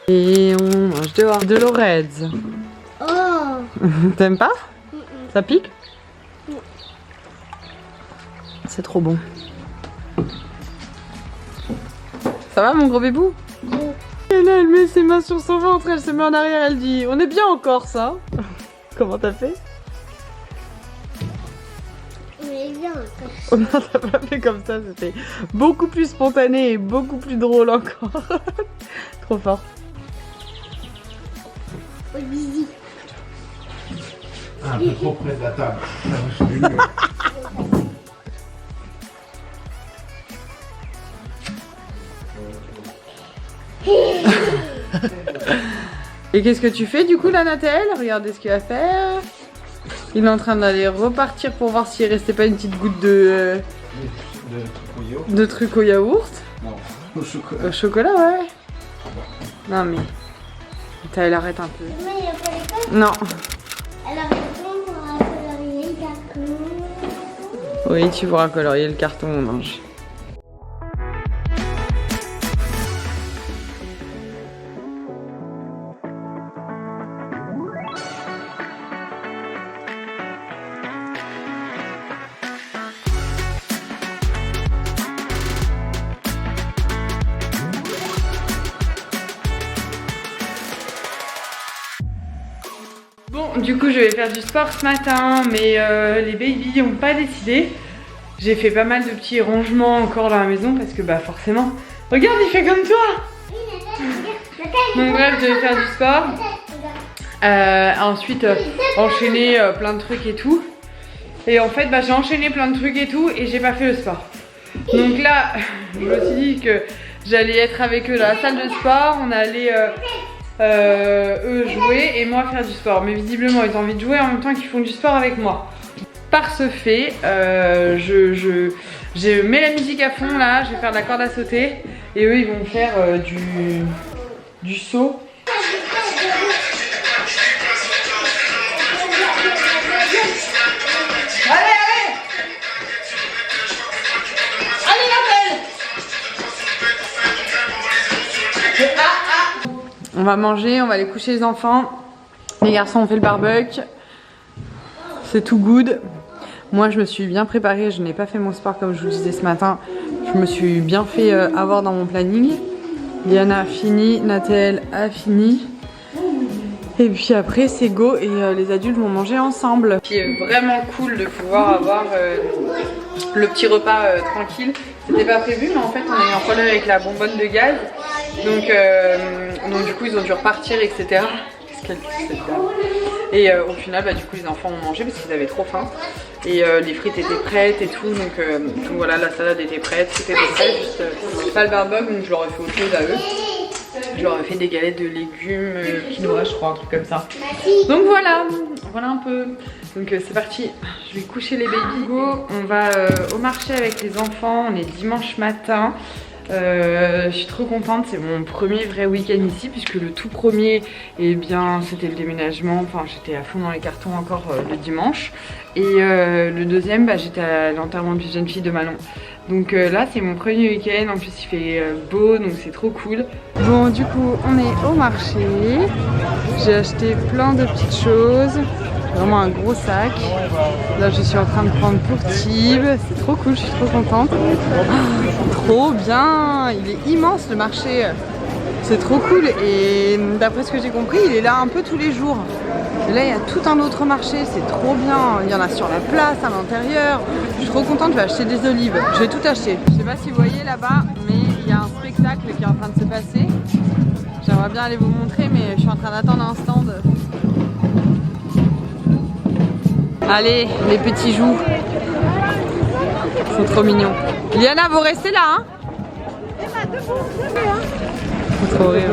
Et on mange dehors de l'Orez. Oh. T'aimes pas? Ça pique? C'est trop bon. Ça va mon gros bébou? Et là elle met ses mains sur son ventre, elle se met en arrière, elle dit on est bien encore ça. Comment t'as fait? On est bien encore. Oh non, t'as pas fait comme ça, c'était beaucoup plus spontané et beaucoup plus drôle encore. Trop fort. Oh, Lizzie. Un peu trop près de la table. Ça va, je suis nul. Et qu'est-ce que tu fais du coup là Nathalie? Regardez ce qu'il va faire. Il est en train d'aller repartir pour voir s'il restait pas une petite goutte de truc au yaourt. Non, au chocolat. Au chocolat, ouais. Non mais... Nathalie, arrête un peu. Mais il a pas l'école. Non. Alors, on va colorier le carton. Oui, tu pourras colorier le carton, mon ange. Bon, du coup, je vais faire du sport ce matin, mais les babies n'ont pas décidé. J'ai fait pas mal de petits rangements encore dans la maison parce que, bah, forcément. Regarde, il fait comme toi! Donc, bref, je vais faire du sport. Ensuite, enchaîner plein de trucs et tout. Et en fait, bah, j'ai enchaîné plein de trucs et tout, et j'ai pas fait le sport. Donc là, je me suis dit que j'allais être avec eux dans la salle de sport. On allait. Eux jouer et moi faire du sport, mais visiblement ils ont envie de jouer en même temps qu'ils font du sport avec moi. Par ce fait, je mets la musique à fond là, je vais faire de la corde à sauter et eux ils vont faire du saut. On va manger, on va aller coucher les enfants. Les garçons ont fait le barbecue. C'est tout good. Moi je me suis bien préparée, je n'ai pas fait mon sport comme je vous le disais ce matin. Je me suis bien fait avoir dans mon planning. Diana a fini, Nathalie a fini. Et puis après c'est go et les adultes vont manger ensemble. Ce qui est vraiment cool de pouvoir avoir le petit repas tranquille. C'était pas prévu mais en fait on a eu un problème avec la bonbonne de gaz. Donc du coup ils ont dû repartir etc. Qu'est-ce qu'elle dit cette dame? Et au final bah, du coup les enfants ont mangé parce qu'ils avaient trop faim. Et les frites étaient prêtes et tout. Donc voilà, la salade était prête, tout était prêt, juste pas le barbecue, donc je leur ai fait autre chose à eux. Je leur ai fait des galettes de légumes, quinoa je crois, un truc comme ça. Donc voilà, voilà un peu. Donc c'est parti, je vais coucher les baby. Go, on va au marché avec les enfants, on est dimanche matin. Je suis trop contente, c'est mon premier vrai week-end ici puisque le tout premier, eh bien c'était le déménagement, enfin j'étais à fond dans les cartons encore le dimanche. Et le deuxième, bah, j'étais à l'enterrement d'une jeune fille de Manon. Donc là c'est mon premier week-end, en plus il fait beau donc c'est trop cool. Bon du coup on est au marché, j'ai acheté plein de petites choses, vraiment un gros sac. Là je suis en train de prendre pour Tib, c'est trop cool, je suis trop contente. Oh, trop bien, il est immense le marché, c'est trop cool et d'après ce que j'ai compris il est là un peu tous les jours. Et là il y a tout un autre marché, c'est trop bien, il y en a sur la place, à l'intérieur. Je suis trop contente, je vais acheter des olives, je vais tout acheter. Je sais pas si vous voyez là-bas, mais il y a un spectacle qui est en train de se passer. J'aimerais bien aller vous montrer mais je suis en train d'attendre un stand. Allez, les petits joues. Ils sont trop mignons. Liana, vous restez là, hein? C'est trop rire.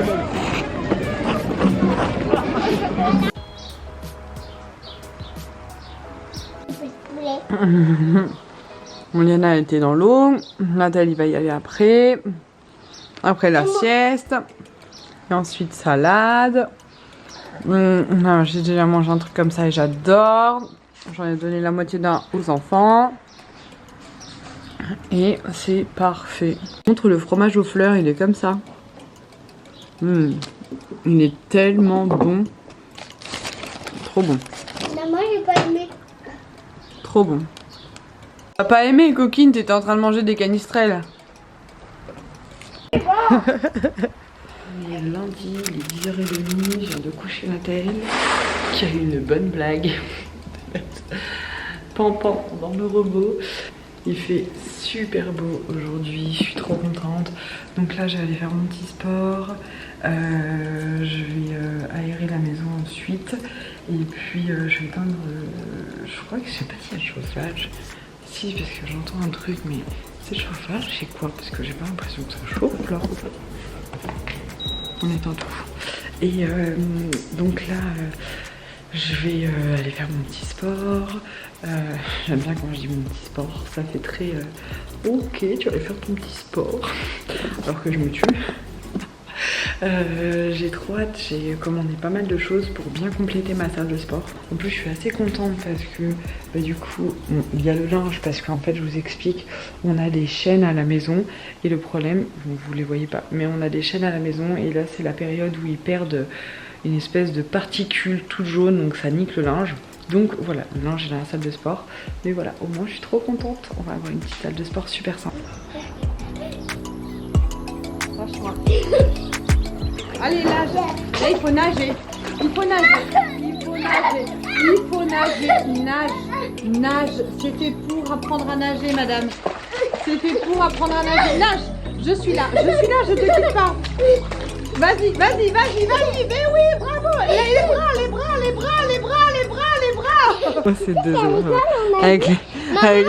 Bon, Liana était dans l'eau. Nathalie va y aller après. Après la sieste. Et ensuite salade. J'ai déjà mangé un truc comme ça et j'adore. J'en ai donné la moitié d'un aux enfants. Et c'est parfait. Contre le fromage aux fleurs, il est comme ça. Il est tellement bon. Trop bon. Maman, j'ai pas aimé. Trop bon. T'as pas aimé, coquine, t'étais en train de manger des canistrelles. On est lundi, il est 10h30, je viens de coucher Nathalie, qui a eu une bonne blague. Pampan dans le robot. Il fait super beau aujourd'hui, je suis trop contente. Donc là, je vais aller faire mon petit sport. Je vais aérer la maison ensuite. Et puis, je vais éteindre. Je crois que je sais pas s'il y a le chauffage. Si, parce que j'entends un truc, mais c'est le chauffage, c'est quoi? Parce que j'ai pas l'impression que ça chauffe là. On éteint tout. Et donc là. Je vais aller faire mon petit sport. J'aime bien quand je dis mon petit sport, ça fait très ok, tu vas aller faire ton petit sport. Alors que je me tue. J'ai trop hâte, j'ai commandé pas mal de choses pour bien compléter ma salle de sport. En plus, je suis assez contente parce que du coup, il y a le linge parce qu'en fait, je vous explique, on a des chaînes à la maison et le problème, vous les voyez pas, mais on a des chaînes à la maison et là, c'est la période où ils perdent une espèce de particule toute jaune, donc ça nique le linge. Donc voilà, le linge est dans la salle de sport. Mais voilà, au moins je suis trop contente. On va avoir une petite salle de sport super sympa. Franchement. Allez, nage. Là, il faut nager. Il faut nager. Il faut nager. Il faut nager. Nage. Nage. C'était pour apprendre à nager, madame. C'était pour apprendre à nager. Nage. Je suis là. Je suis là. Je te quitte pas. Vas-y, vas-y, vas-y, vas-y, mais oui, bravo. Les bras, les bras, les bras, les bras, les bras, les bras. Oh, c'est deux heures. Avec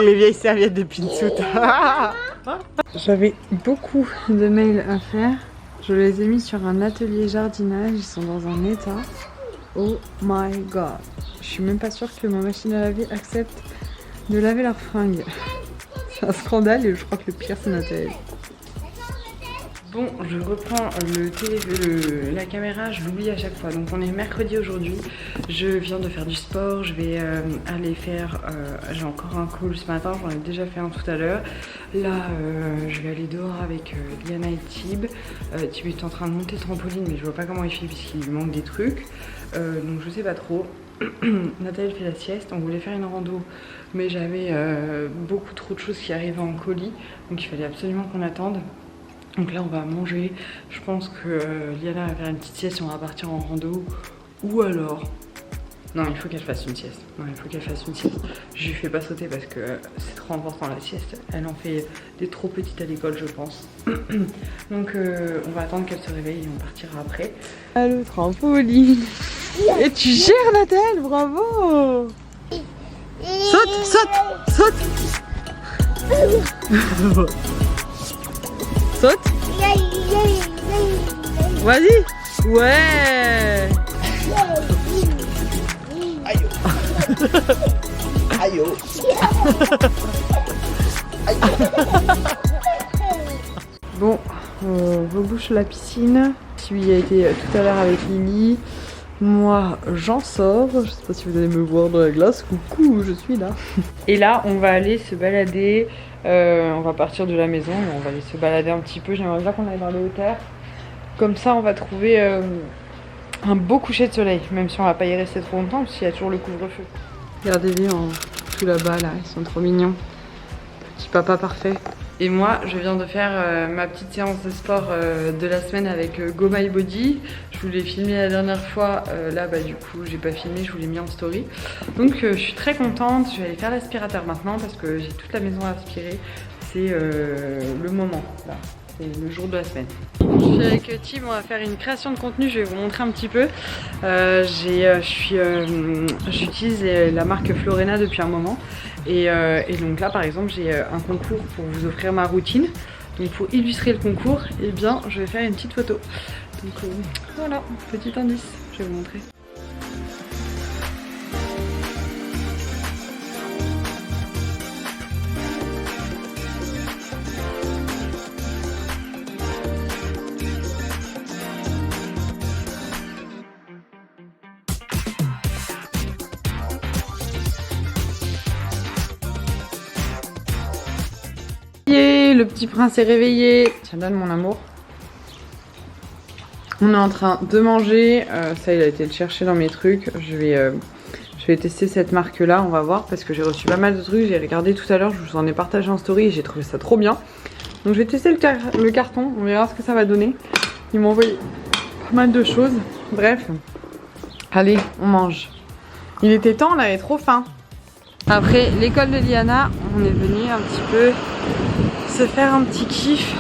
les vieilles serviettes de Pinsout. J'avais beaucoup de mails à faire. Je les ai mis sur un atelier jardinage. Ils sont dans un état. Oh my god. Je suis même pas sûre que ma machine à laver accepte de laver leurs fringues. C'est un scandale et je crois que le pire c'est Nathalie. Bon, je reprends la caméra, je l'oublie à chaque fois. Donc on est mercredi aujourd'hui, je viens de faire du sport, je vais aller faire, j'ai encore un call ce matin, j'en ai déjà fait un tout à l'heure. Là, je vais aller dehors avec Liana et Tib. Tib est en train de monter trampoline, mais je vois pas comment il fait puisqu'il lui manque des trucs. Donc je sais pas trop. Nathalie fait la sieste, on voulait faire une rando, mais j'avais beaucoup trop de choses qui arrivaient en colis, donc il fallait absolument qu'on attende. Donc là on va manger, je pense que Liana va faire une petite sieste et on va partir en rando. Ou alors... Non, il faut qu'elle fasse une sieste. Non, il faut qu'elle fasse une sieste. Je lui fais pas sauter parce que c'est trop important la sieste. Elle en fait des trop petites à l'école je pense. Donc on va attendre qu'elle se réveille et on partira après. Ah, le trampoline. Et tu gères Nathalie, bravo. Saute, saute, saute. Saute. Vas-y. Ouais. Aïe. Aïe. Bon, on rebouche la piscine. Celui a été tout à l'heure avec Lily. Moi, j'en sors. Je sais pas si vous allez me voir dans la glace. Coucou, je suis là. Et là, on va aller se balader. On va partir de la maison, mais on va aller se balader un petit peu. J'aimerais bien qu'on aille dans les hauteurs. Comme ça, on va trouver un beau coucher de soleil. Même si on va pas y rester trop longtemps, parce qu'il y a toujours le couvre-feu. Regardez-les en tout là-bas, là. Ils sont trop mignons. Petit papa parfait. Et moi, je viens de faire ma petite séance de sport de la semaine avec Go My Body. Je vous l'ai filmé la dernière fois. Là, bah, du coup, j'ai pas filmé, je vous l'ai mis en story. Donc, je suis très contente. Je vais aller faire l'aspirateur maintenant parce que j'ai toute la maison à aspirer. C'est le moment, là. C'est le jour de la semaine. Je suis avec Tim, on va faire une création de contenu. Je vais vous montrer un petit peu. J'utilise la marque Florena depuis un moment. Et donc là par exemple j'ai un concours pour vous offrir ma routine. Donc pour illustrer le concours, eh bien je vais faire une petite photo. Donc voilà, petit indice, je vais vous montrer. le petit prince est réveillé. Tiens, donne mon amour. On est en train de manger. Ça, il a été le chercher dans mes trucs. Je vais tester cette marque-là, on va voir, parce que j'ai reçu pas mal de trucs. J'ai regardé tout à l'heure, je vous en ai partagé en story et j'ai trouvé ça trop bien. Donc je vais tester le carton, on verra ce que ça va donner. Ils m'ont envoyé pas mal de choses. Bref, allez, on mange. Il était temps, on avait trop faim. Après l'école de Liana, on est venu un petit peu se faire un petit kiff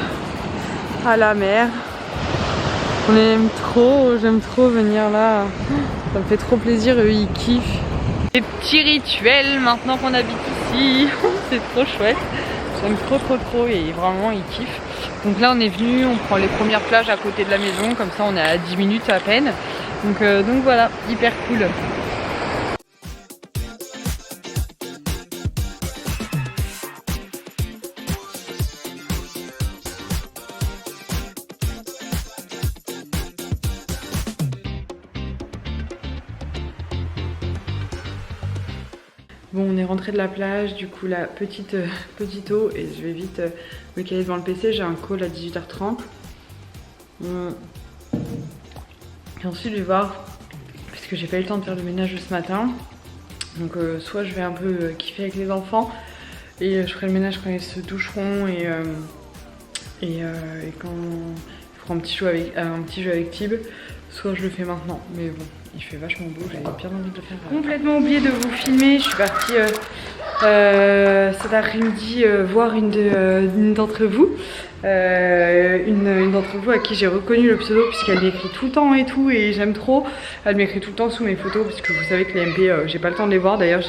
à la mer. On aime trop, j'aime trop venir là. Ça me fait trop plaisir, eux ils kiffent. Les petits rituels maintenant qu'on habite ici, c'est trop chouette. J'aime trop et vraiment ils kiffent. Donc là on est venu, on prend les premières plages à côté de la maison, comme ça on est à 10 minutes à peine. Donc voilà, hyper cool. Bon, on est rentré de la plage, du coup la petite eau, et je vais vite me caler devant le PC, j'ai un call à 18h30. Et ensuite je vais voir, parce que j'ai pas eu le temps de faire le ménage ce matin. Donc soit je vais un peu kiffer avec les enfants, et je ferai le ménage quand ils se doucheront, et quand ils feront un petit jeu avec Tib, soit je le fais maintenant, mais bon. Il fait vachement beau, j'avais bien envie de le faire. Complètement oublié de vous filmer, je suis partie cet après-midi voir une d'entre vous. Une d'entre vous à qui j'ai reconnu le pseudo puisqu'elle m'écrit tout le temps et tout, et j'aime trop. Elle m'écrit tout le temps sous mes photos parce que vous savez que les MP, j'ai pas le temps de les voir. D'ailleurs,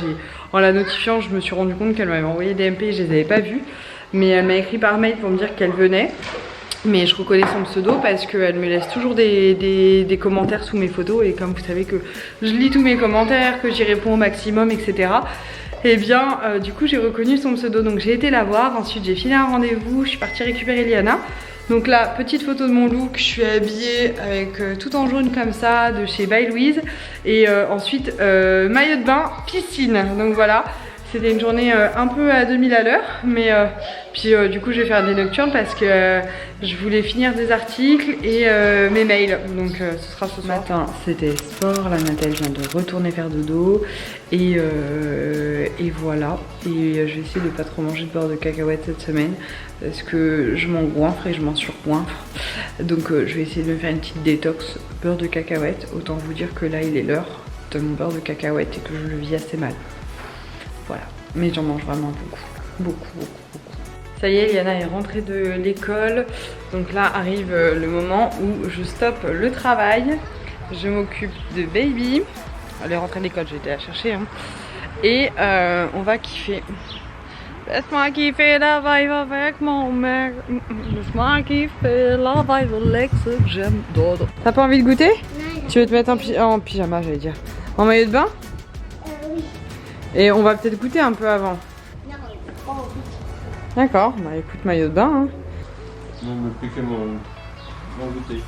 en la notifiant, je me suis rendu compte qu'elle m'avait envoyé des MP et je les avais pas vus. Mais elle m'a écrit par mail pour me dire qu'elle venait. Mais je reconnais son pseudo parce qu'elle me laisse toujours des commentaires sous mes photos, et comme vous savez que je lis tous mes commentaires, que j'y réponds au maximum, etc. Et bien du coup j'ai reconnu son pseudo, donc j'ai été la voir. Ensuite j'ai filé un rendez-vous, je suis partie récupérer Liana. Donc là, petite photo de mon look, je suis habillée avec tout en jaune comme ça de chez By Louise. Et ensuite maillot de bain, piscine, donc voilà. C'était une journée un peu à 2000 à l'heure, mais puis du coup je vais faire des nocturnes parce que je voulais finir des articles et mes mails, donc ce sera ce matin. C'était sport, la Nathalie vient de retourner faire dodo, et voilà. Et je vais essayer de pas trop manger de beurre de cacahuète cette semaine parce que je m'en goinfre et je m'en surgoinfre, donc je vais essayer de me faire une petite détox beurre de cacahuète. Autant vous dire que là il est l'heure de mon beurre de cacahuète et que je le vis assez mal. Voilà, mais j'en mange vraiment beaucoup. Ça y est, Liana est rentrée de l'école. Donc là arrive le moment où je stoppe le travail. Je m'occupe de baby. Elle est rentrée de l'école, j'ai été la chercher. Hein. Et on va kiffer. Laisse-moi kiffer la vibe avec mon mec. Laisse-moi kiffer la vibe avec ce que j'aime. T'as pas envie de goûter? Non. Tu veux te mettre en pyjama, j'allais dire. En maillot de bain? Oui. Et on va peut-être goûter un peu avant. Non, oh, oui. D'accord, bah écoute, maillot de bain. Hein. Non, mais piquez mon goûter.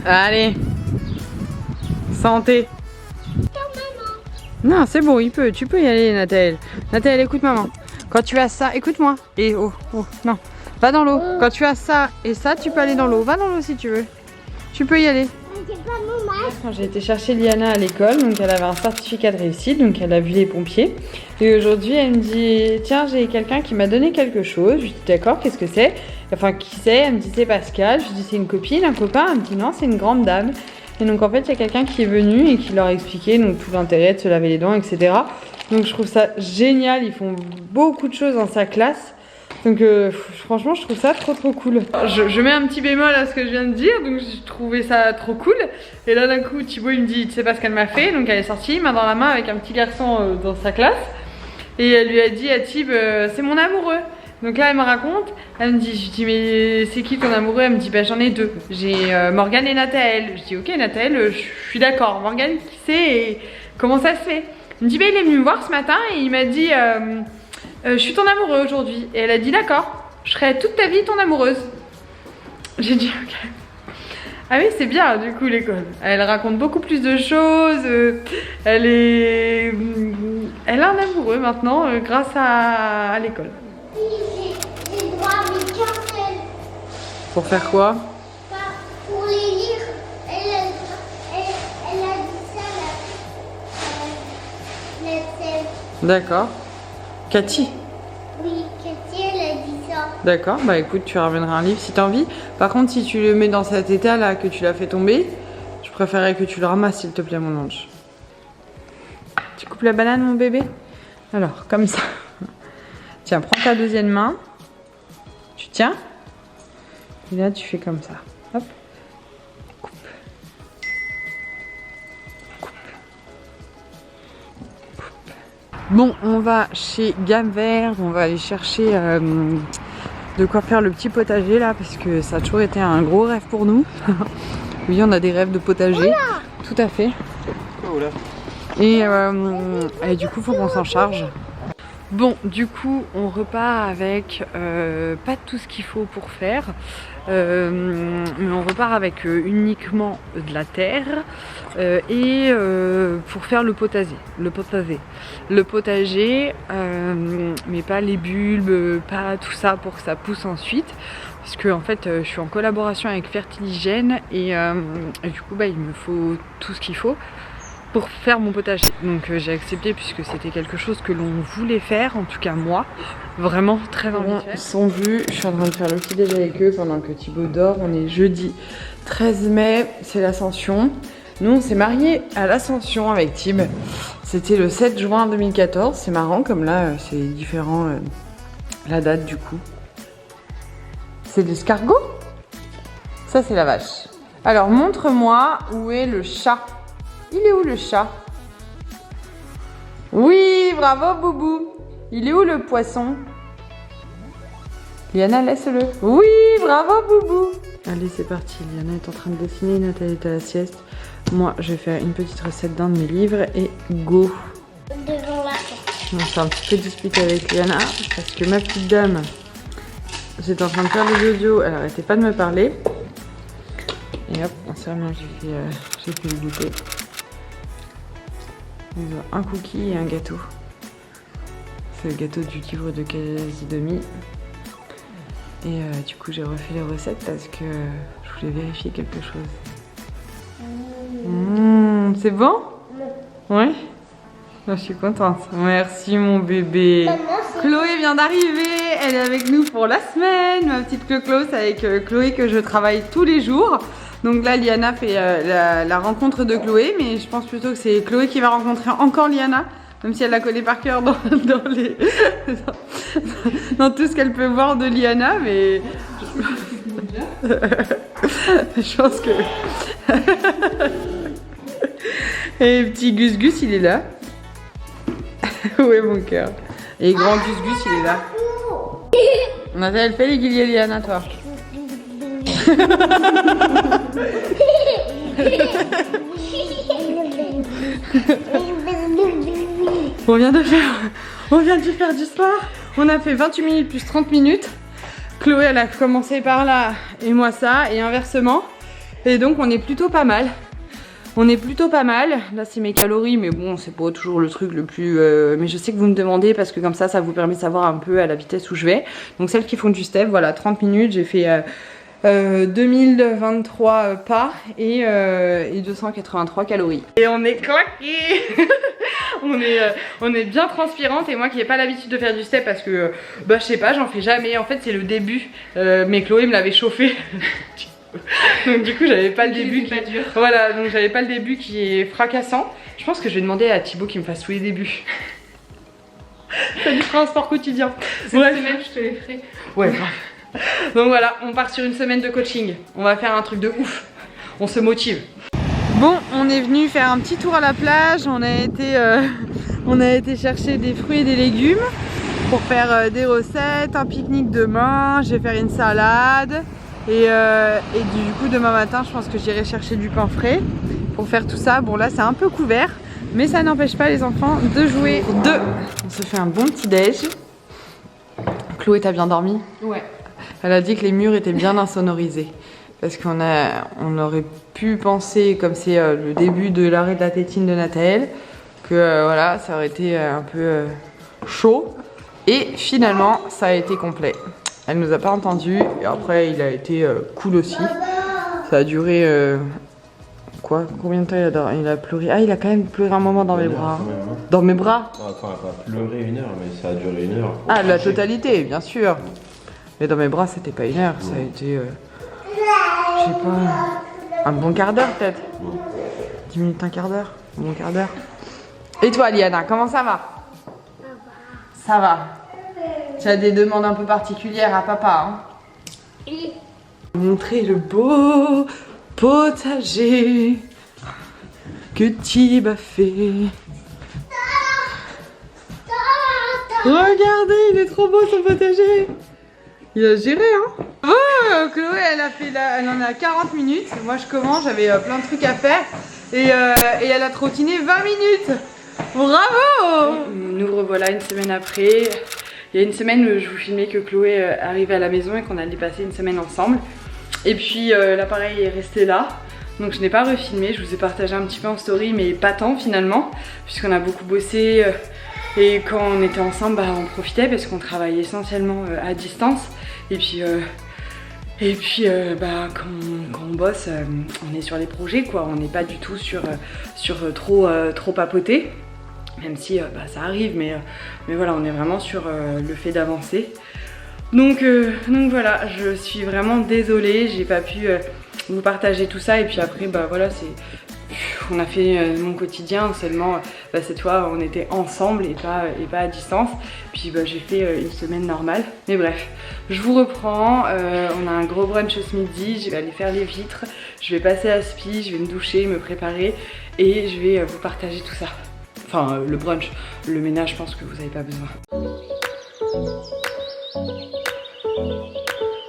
Allez. Santé. Non, c'est bon, tu peux y aller, Nathalie. Nathalie, écoute maman. Quand tu as ça, écoute-moi. Et oh, non. Va dans l'eau. Quand tu as ça et ça, tu peux aller dans l'eau. Va dans l'eau si tu veux. Tu peux y aller. Quand j'ai été chercher Liana à l'école, donc elle avait un certificat de réussite, donc elle a vu les pompiers. Et aujourd'hui, elle me dit, tiens, j'ai quelqu'un qui m'a donné quelque chose. Je lui dis, d'accord, qu'est-ce que c'est? Enfin, qui c'est? Elle me dit, c'est Pascal. Je lui dis, c'est une copine, un copain? Elle me dit, non, c'est une grande dame. Et donc en fait, il y a quelqu'un qui est venu et qui leur a expliqué donc, tout l'intérêt de se laver les dents, etc. Donc je trouve ça génial. Ils font beaucoup de choses dans sa classe. Donc franchement je trouve ça trop cool. Je mets un petit bémol à ce que je viens de dire, donc j'ai trouvé ça trop cool. Et là d'un coup Thibaut il me dit tu sais pas ce qu'elle m'a fait, donc elle est sortie main dans la main avec un petit garçon dans sa classe. Et elle lui a dit à Thib c'est mon amoureux. Donc là elle me raconte, elle me dit, je dis mais c'est qui ton amoureux? Elle me dit bah j'en ai deux, j'ai Morgane et Nathaël. Je dis ok Nathaël, je suis d'accord, Morgane qui c'est et comment ça se fait? Elle me dit bah il est venu me voir ce matin et il m'a dit je suis ton amoureux aujourd'hui. Et elle a dit d'accord, je serai toute ta vie ton amoureuse. J'ai dit ok. Ah oui c'est bien du coup l'école. Elle raconte beaucoup plus de choses. Elle a un amoureux maintenant grâce à l'école. Pour faire quoi? Pour les lire. Elle a dit ça, la scène. D'accord. Cathy? Oui, Cathy, elle a dit ça. D'accord, bah écoute, tu ramèneras un livre si t'as envie. Par contre, si tu le mets dans cet état là, que tu l'as fait tomber, je préférerais que tu le ramasses s'il te plaît, mon ange. Tu coupes la banane, mon bébé? Alors, comme ça. Tiens, prends ta deuxième main. Tu tiens. Et là, tu fais comme ça. Hop. Coupe. Coupe. Coupe. Bon, on va chez Gamme Vert. On va aller chercher de quoi faire le petit potager là, parce que ça a toujours été un gros rêve pour nous. Oui, on a des rêves de potager. Oula, tout à fait. Oh là. Et du coup, faut qu'on s'en charge. Bon, du coup, on repart avec pas tout ce qu'il faut pour faire, mais on repart avec uniquement de la terre et pour faire le potager. Le potager, mais pas les bulbes, pas tout ça pour que ça pousse ensuite. Parce que en fait, je suis en collaboration avec Fertiligène et du coup, bah, il me faut tout ce qu'il faut pour faire mon potager. Donc j'ai accepté puisque c'était quelque chose que l'on voulait faire, en tout cas moi, vraiment très envie de faire. Ils sont vus, je suis en train de faire le petit déj avec eux pendant que Thibaut dort. On est jeudi 13 mai, c'est l'Ascension. Nous on s'est mariés à l'Ascension avec Thib. C'était le 7 juin 2014, c'est marrant comme là c'est différent la date du coup. C'est de l'escargot? Ça c'est la vache. Alors montre-moi où est le chat. Il est où le chat? Oui, bravo Boubou. Il est où le poisson? Liana, laisse-le. Oui, bravo Boubou. Allez, c'est parti. Liana est en train de dessiner, Nathalie est à la sieste. Moi, je vais faire une petite recette d'un de mes livres et go. Devant la porte. On s'est un petit peu disputé avec Liana parce que ma petite dame, j'étais en train de faire des audios, elle arrêtait pas de me parler. Et hop, en sérieux, j'ai fait le goûter. Un cookie et un gâteau. C'est le gâteau du livre de Casidomi. Et du coup j'ai refait les recettes parce que je voulais vérifier quelque chose. C'est bon? Ouais. Je suis contente. Merci mon bébé. Chloé vient d'arriver. Elle est avec nous pour la semaine. Ma petite Clo-Clo, c'est avec Chloé que je travaille tous les jours. Donc là, Liana fait la rencontre de Chloé, mais je pense plutôt que c'est Chloé qui va rencontrer encore Liana, même si elle la connaît par cœur dans tout ce qu'elle peut voir de Liana, mais je pense que... Et petit Gus Gus, il est là. Où est mon cœur? Et grand Gus Gus, il est là. Nathalie, elle fait les guilliers Liana, toi. On vient de faire du sport. On a fait 28 minutes plus 30 minutes. Chloé elle a commencé par là et moi ça et inversement. Et donc on est plutôt pas mal. Là c'est mes calories mais bon c'est pas toujours le truc le plus... mais je sais que vous me demandez parce que comme ça vous permet de savoir un peu à la vitesse où je vais. Donc celles qui font du step, voilà 30 minutes j'ai fait... 2023 pas et 283 calories. Et on est claqués. on est bien transpirante et moi qui n'ai pas l'habitude de faire du step parce que bah je sais pas, j'en fais jamais. En fait c'est le début, mais Chloé me l'avait chauffé. Donc du coup j'avais pas le début qui... dur. Voilà, donc j'avais pas le début qui est fracassant. Je pense que je vais demander à Thibaut qu'il me fasse tous les débuts. Ça lui fera un sport quotidien. Cette semaine je te les ferai. Ouais. Donc voilà, on part sur une semaine de coaching. On va faire un truc de ouf. On se motive. Bon, on est venu faire un petit tour à la plage. On a été chercher des fruits et des légumes pour faire des recettes, un pique-nique demain. Je vais faire une salade. Et du coup, demain matin, je pense que j'irai chercher du pain frais pour faire tout ça. Bon, là, c'est un peu couvert. Mais ça n'empêche pas les enfants de jouer. On se fait un bon petit déj. Chloé, t'as bien dormi? Ouais. Elle a dit que les murs étaient bien insonorisés. Parce on aurait pu penser, comme c'est le début de l'arrêt de la tétine de Nathalie, que voilà, ça aurait été un peu chaud. Et finalement, ça a été complet. Elle nous a pas entendu. Et après, il a été cool aussi. Ça a duré... Quoi? Combien de temps il a pleuré? Ah, il a quand même pleuré un moment dans mes bras. Dans mes bras? Non, enfin, elle a pas pleuré 1 heure, mais ça a duré 1 heure. Ah, la totalité, bien sûr. Mais dans mes bras, c'était pas 1 heure. Ça a été... je sais pas... Un bon quart d'heure, peut-être. 10 minutes, un quart d'heure. Un bon quart d'heure. Et toi, Liana, comment ça va? Ça va. Tu as des demandes un peu particulières à papa, hein? Montrer le beau potager que Tib a fait. Regardez, il est trop beau son potager. Il a géré, hein. Oh, Chloé, elle en a 40 minutes. Moi, je commence, j'avais plein de trucs à faire. Et elle a trottiné 20 minutes. Bravo! Nous revoilà une semaine après. Il y a une semaine où je vous filmais que Chloé arrivait à la maison et qu'on allait passer une semaine ensemble. Et puis l'appareil est resté là. Donc je n'ai pas refilmé, je vous ai partagé un petit peu en story, mais pas tant finalement. Puisqu'on a beaucoup bossé. Et quand on était ensemble, bah, on profitait parce qu'on travaillait essentiellement à distance. Et puis bah, quand on bosse, on est sur les projets, quoi. On n'est pas du tout sur trop papoter. Même si bah, ça arrive, mais voilà, on est vraiment sur le fait d'avancer. Donc voilà, je suis vraiment désolée, j'ai pas pu vous partager tout ça. Et puis après, bah voilà, on a fait mon quotidien, seulement bah, cette fois on était ensemble et pas à distance. Puis bah, j'ai fait une semaine normale. Mais bref, je vous reprends, on a un gros brunch ce midi, je vais aller faire les vitres, je vais passer à Spi, je vais me doucher, me préparer et je vais vous partager tout ça. Enfin le brunch, le ménage je pense que vous n'avez pas besoin.